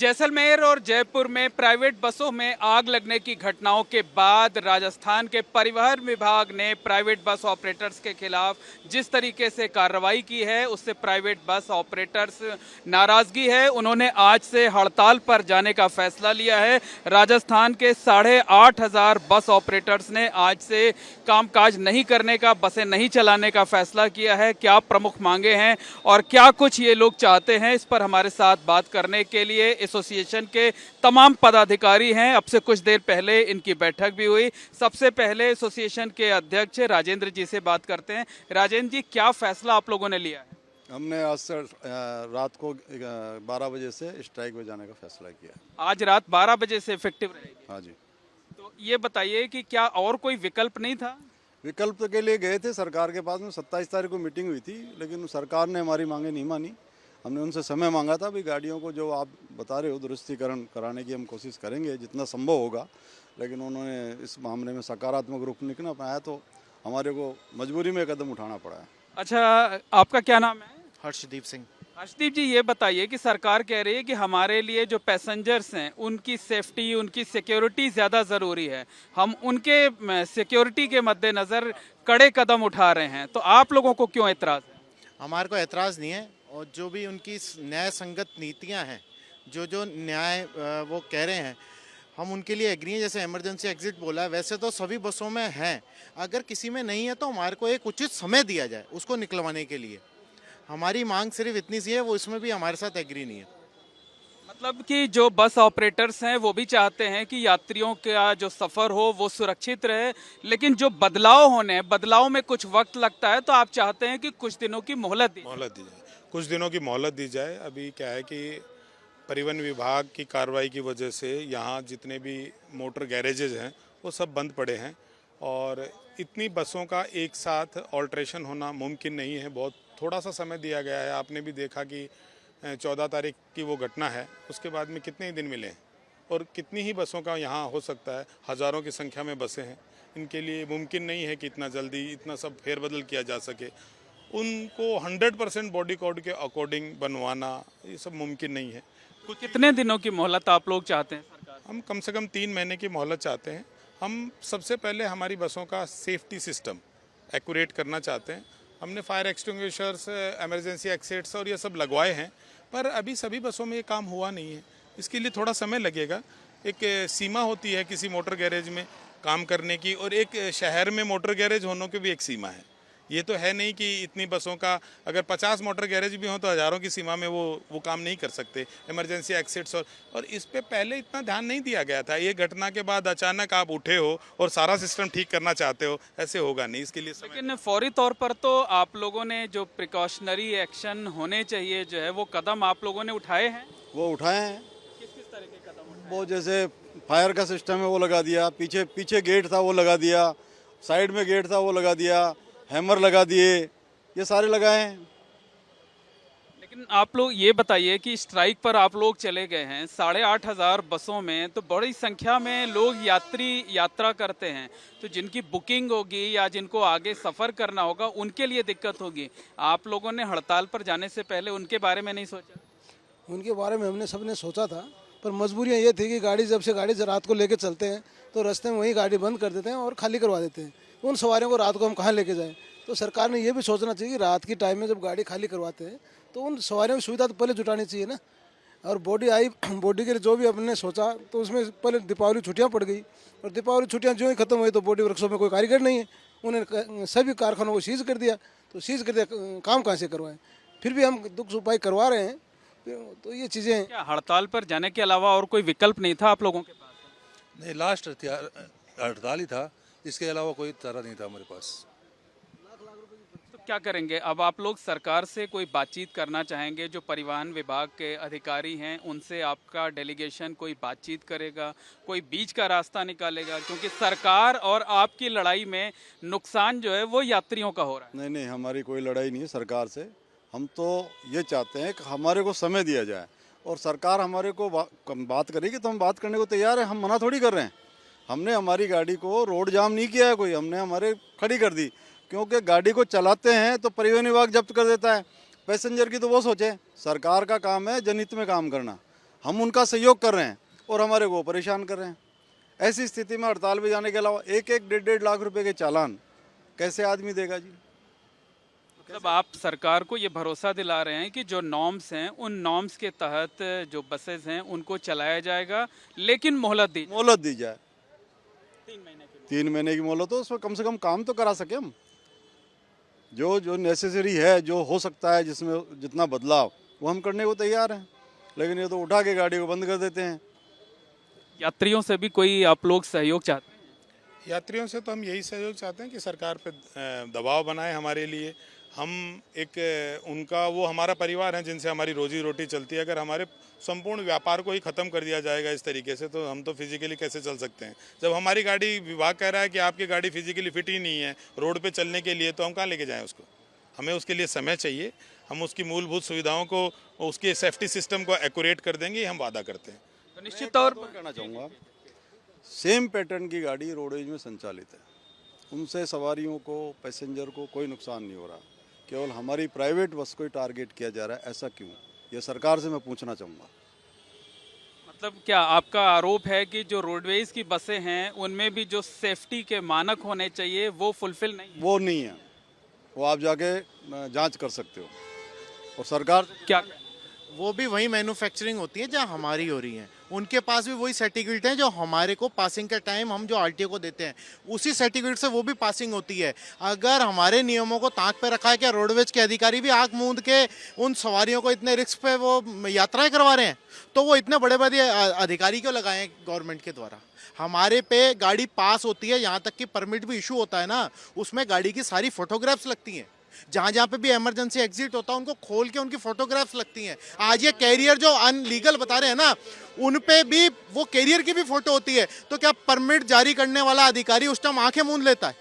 जैसलमेर और जयपुर में प्राइवेट बसों में आग लगने की घटनाओं के बाद राजस्थान के परिवहन विभाग ने प्राइवेट बस ऑपरेटर्स के खिलाफ जिस तरीके से कार्रवाई की है उससे प्राइवेट बस ऑपरेटर्स नाराजगी है। उन्होंने आज से हड़ताल पर जाने का फैसला लिया है। राजस्थान के 8,500 बस ऑपरेटर्स ने आज से कामकाज नहीं करने का, बसें नहीं चलाने का फैसला किया है। क्या प्रमुख मांगे हैं और क्या कुछ ये लोग चाहते हैं, इस पर हमारे साथ बात करने के लिए एसोसिएशन के तमाम पदाधिकारी हैं। अब से कुछ देर पहले इनकी बैठक भी हुई। सबसे पहले एसोसिएशन के अध्यक्ष राजेंद्र जी से बात करते हैं। राजेंद्र जी, क्या फैसला आप लोगों ने लिया है? हमने आज से रात को 12 बजे से स्ट्राइक में जाने का फैसला किया। आज रात 12 बजे से इफेक्टिव रहेगी? हाँ जी। तो ये बताइए कि क्या और कोई विकल्प नहीं था? विकल्प के लिए गए थे सरकार के पास में। 27 तारीख को मीटिंग हुई थी, लेकिन सरकार ने हमारी मांगे नहीं मानी। हमने उनसे समय मांगा था, भाई गाड़ियों को जो आप बता रहे हो दुरुस्तीकरण कराने की हम कोशिश करेंगे जितना संभव होगा, लेकिन उन्होंने इस मामले में सकारात्मक रूप नहीं ना पाया, तो हमारे को मजबूरी में कदम उठाना पड़ा है। अच्छा, आपका क्या नाम है? हर्षदीप सिंह। हर्षदीप जी, ये बताइए कि सरकार कह रही है कि हमारे लिए जो पैसेंजर्स हैं उनकी सेफ्टी, उनकी सिक्योरिटी ज़्यादा ज़रूरी है। हम उनके सिक्योरिटी के मद्देनज़र कड़े कदम उठा रहे हैं, तो आप लोगों को क्यों एतराज़ है? हमारे को एतराज़ नहीं है, और जो भी उनकी न्याय संगत नीतियां हैं, जो न्याय वो कह रहे हैं, हम उनके लिए एग्री हैं। जैसे इमरजेंसी एग्जिट बोला है, वैसे तो सभी बसों में है। अगर किसी में नहीं है तो हमारे को एक उचित समय दिया जाए उसको निकलवाने के लिए। हमारी मांग सिर्फ इतनी सी है, वो इसमें भी हमारे साथ एग्री नहीं है। मतलब कि जो बस ऑपरेटर्स हैं वो भी चाहते हैं कि यात्रियों का जो सफ़र हो वो सुरक्षित रहे, लेकिन जो बदलाव होने हैं, बदलाव में कुछ वक्त लगता है, तो आप चाहते हैं कि कुछ दिनों की मोहलत दी जाए। कुछ दिनों की मोहलत दी जाए। अभी क्या है कि परिवहन विभाग की कार्रवाई की वजह से यहाँ जितने भी मोटर गैरेजेज हैं वो सब बंद पड़े हैं, और इतनी बसों का एक साथ ऑल्ट्रेशन होना मुमकिन नहीं है। बहुत थोड़ा सा समय दिया गया है। आपने भी देखा कि 14 तारीख की वो घटना है, उसके बाद में कितने ही दिन मिले हैं और कितनी ही बसों का यहाँ हो सकता है। हज़ारों की संख्या में बसें हैं, इनके लिए मुमकिन नहीं है कि इतना जल्दी इतना सब फेरबदल किया जा सके। उनको 100% बॉडी कोड के अकॉर्डिंग बनवाना ये सब मुमकिन नहीं है। कितने दिनों की मोहलत आप लोग चाहते हैं सरकार? हम कम से कम 3 महीने की मोहलत चाहते हैं। हम सबसे पहले हमारी बसों का सेफ्टी सिस्टम एक्यूरेट करना चाहते हैं। हमने फायर एक्सटिंग्विशर्स, इमरजेंसी एक्सिट्स और ये सब लगवाए हैं, पर अभी सभी बसों में ये काम हुआ नहीं है। इसके लिए थोड़ा समय लगेगा। एक सीमा होती है किसी मोटर गैरेज में काम करने की, और एक शहर में मोटर गैरेज होने की भी एक सीमा है। ये तो है नहीं कि इतनी बसों का, अगर 50 मोटर गैरेज भी हों तो हज़ारों की सीमा में वो काम नहीं कर सकते। इमरजेंसी एक्सिट्स और इस पे पहले इतना ध्यान नहीं दिया गया था। ये घटना के बाद अचानक आप उठे हो और सारा सिस्टम ठीक करना चाहते हो, ऐसे होगा नहीं। इसके लिए लेकिन फौरी तौर पर तो आप लोगों ने जो प्रिकॉशनरी एक्शन होने चाहिए जो है वो कदम आप लोगों ने उठाए हैं? वो उठाए हैं। किस तरह के कदम उठाए? वो जैसे फायर का सिस्टम है वो लगा दिया, पीछे गेट था वो लगा दिया, साइड में गेट था वो लगा दिया, हैमर लगा दिए, ये सारे लगाए हैं। लेकिन आप लोग ये बताइए कि स्ट्राइक पर आप लोग चले गए हैं 8,500 बसों में, तो बड़ी संख्या में लोग यात्रा करते हैं, तो जिनकी बुकिंग होगी या जिनको आगे सफ़र करना होगा उनके लिए दिक्कत होगी। आप लोगों ने हड़ताल पर जाने से पहले उनके बारे में नहीं सोचा? उनके बारे में हमने सबने सोचा था, पर मजबूरियाँ ये थी कि गाड़ी रात को लेके चलते हैं तो रास्ते में वहीं गाड़ी बंद कर देते हैं और खाली करवा देते हैं। उन सवारियों को रात को हम कहाँ लेके जाएं? तो सरकार ने ये भी सोचना चाहिए कि रात की टाइम में जब गाड़ी खाली करवाते हैं तो उन सवारियों की सुविधा तो पहले जुटानी चाहिए ना। और बॉडी के लिए जो भी हमने सोचा, तो उसमें पहले दीपावली छुट्टियाँ पड़ गई, और दीपावली छुट्टियाँ जो ही खत्म हुई तो बॉडी वर्कशॉप में कोई कारीगर नहीं है, उन्होंने सभी कारखानों को सीज कर दिया। तो सीज कर दिया, काम कहाँ से करवाएं? फिर भी हम दुख उपाय करवा रहे हैं। तो ये चीज़ें, क्या हड़ताल पर जाने के अलावा और कोई विकल्प नहीं था आप लोगों के पास? नहीं, लास्ट हड़ताल ही था, इसके अलावा कोई चारा नहीं था हमारे पास। तो क्या करेंगे अब? आप लोग सरकार से कोई बातचीत करना चाहेंगे? जो परिवहन विभाग के अधिकारी हैं उनसे आपका डेलीगेशन कोई बातचीत करेगा, कोई बीच का रास्ता निकालेगा? क्योंकि सरकार और आपकी लड़ाई में नुकसान जो है वो यात्रियों का हो रहा है। नहीं, हमारी कोई लड़ाई नहीं है सरकार से। हम तो ये चाहते हैं कि हमारे को समय दिया जाए, और सरकार हमारे को बात करेगी तो हम बात करने को तैयार हैं। हम मना थोड़ी कर रहे हैं। हमने हमारी गाड़ी को रोड जाम नहीं किया है कोई, हमने हमारे खड़ी कर दी, क्योंकि गाड़ी को चलाते हैं तो परिवहन विभाग जब्त कर देता है। पैसेंजर की तो वो सोचे। सरकार का काम है जनहित में काम करना। हम उनका सहयोग कर रहे हैं और हमारे को परेशान कर रहे हैं। ऐसी स्थिति में हड़ताल पे जाने के अलावा एक एक 1.5 लाख रुपए के चालान कैसे आदमी देगा जी? मतलब आप सरकार को ये भरोसा दिला रहे हैं कि जो नॉर्म्स हैं उन नॉर्म्स के तहत जो बसेस हैं उनको चलाया जाएगा, लेकिन मोहलत दी जाए 3 महीने की मोहलत हो, उसमें कम से कम काम तो करा सके हम। जो नेसेसरी है, जो हो सकता है, जिसमें जितना बदलाव वो हम करने को तैयार हैं, लेकिन ये तो उठा के गाड़ी को बंद कर देते हैं। यात्रियों से भी कोई आप लोग सहयोग चाहते हैं? यात्रियों से तो हम यही सहयोग चाहते हैं कि सरकार पे दबाव बनाए हमारे लिए। हम एक उनका वो हमारा परिवार है जिनसे हमारी रोजी रोटी चलती है। अगर हमारे संपूर्ण व्यापार को ही ख़त्म कर दिया जाएगा इस तरीके से, तो हम तो फिजिकली कैसे चल सकते हैं? जब हमारी गाड़ी, विभाग कह रहा है कि आपकी गाड़ी फिजिकली फिट ही नहीं है रोड पे चलने के लिए, तो हम कहाँ लेके जाएं उसको? हमें उसके लिए समय चाहिए। हम उसकी मूलभूत सुविधाओं को, उसके सेफ्टी सिस्टम को एक्यूरेट कर देंगे, ये हम वादा करते हैं। तो निश्चित तौर पर कहना चाहूँगा, सेम पैटर्न की गाड़ी रोडवेज में संचालित है, उनसे सवारियों को, पैसेंजर को कोई नुकसान नहीं हो रहा। केवल हमारी प्राइवेट बस को ही टारगेट किया जा रहा है, ऐसा क्यों? ये सरकार से मैं पूछना चाहूँगा। मतलब क्या आपका आरोप है कि जो रोडवेज की बसें हैं उनमें भी जो सेफ्टी के मानक होने चाहिए वो फुलफिल नहीं है? वो नहीं है, वो आप जाके जांच कर सकते हो। और सरकार क्या वो भी वही मैन्युफैक्चरिंग होती है जहाँ हमारी हो रही है, उनके पास भी वही सर्टिफिकेट हैं जो हमारे को पासिंग के टाइम हम जो आरटीओ को देते हैं, उसी सर्टिफिकेट से वो भी पासिंग होती है। अगर हमारे नियमों को ताक पे रखा है, क्या रोडवेज के अधिकारी भी आंख मूंद के उन सवारियों को इतने रिस्क पे वो यात्राएं करवा रहे हैं? तो वो इतने बड़े बड़े अधिकारी क्यों लगाए हैं गवर्नमेंट के द्वारा? हमारे पे गाड़ी पास होती है, यहाँ तक कि परमिट भी इशू होता है ना, उसमें गाड़ी की सारी फोटोग्राफ्स लगती हैं। जहाँ जहाँ पे भी इमरजेंसी एग्जिट होता है उनको खोल के उनकी फोटोग्राफ्स लगती हैं। आज ये कैरियर जो अनलीगल बता रहे हैं ना, उन पे भी वो कैरियर की भी फोटो होती है। तो क्या परमिट जारी करने वाला अधिकारी उस टाइम आंखें मूंद लेता है?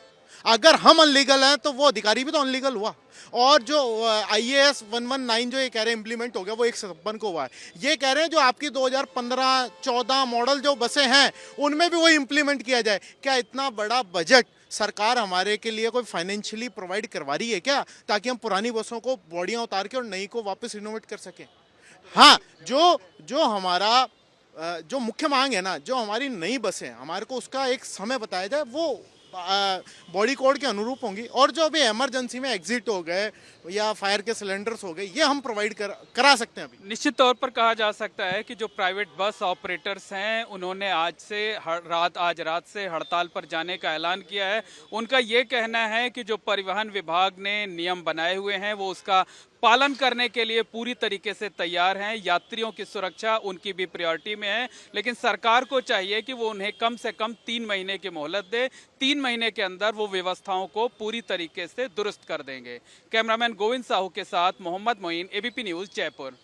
अगर हम अनलीगल हैं तो वो अधिकारी भी तो अनलीगल हुआ। और जो IAS 119 जो ये कह रहे हैं इम्प्लीमेंट हो गया, वो 1 सितंबर को हुआ है। ये कह रहे हैं जो आपकी 2015-14 मॉडल जो बसें हैं उनमें भी वही इम्प्लीमेंट किया जाए। क्या इतना बड़ा बजट सरकार हमारे के लिए कोई फाइनेंशियली प्रोवाइड करवा रही है क्या, ताकि हम पुरानी बसों को बॉडियां उतार के और नई को वापस रिनोवेट कर सकें? हाँ, जो हमारा जो मुख्य मांग है ना, जो हमारी नई बसें हमारे को उसका एक समय बताया जाए, वो बॉडी कोड के अनुरूप होंगी। और जो अभी इमरजेंसी में एग्जिट हो गए या फायर के सिलेंडर्स हो गए, ये हम प्रोवाइड करा सकते हैं अभी। निश्चित तौर पर कहा जा सकता है कि जो प्राइवेट बस ऑपरेटर्स हैं उन्होंने आज रात से हड़ताल पर जाने का ऐलान किया है। उनका ये कहना है कि जो परिवहन विभाग ने नियम बनाए हुए हैं वो उसका पालन करने के लिए पूरी तरीके से तैयार हैं। यात्रियों की सुरक्षा उनकी भी प्रायोरिटी में है, लेकिन सरकार को चाहिए कि वो उन्हें कम से कम 3 महीने की मोहलत दे। 3 महीने के अंदर वो व्यवस्थाओं को पूरी तरीके से दुरुस्त कर देंगे। कैमरामैन गोविंद साहू के साथ मोहम्मद मोइन, ABP न्यूज़, जयपुर।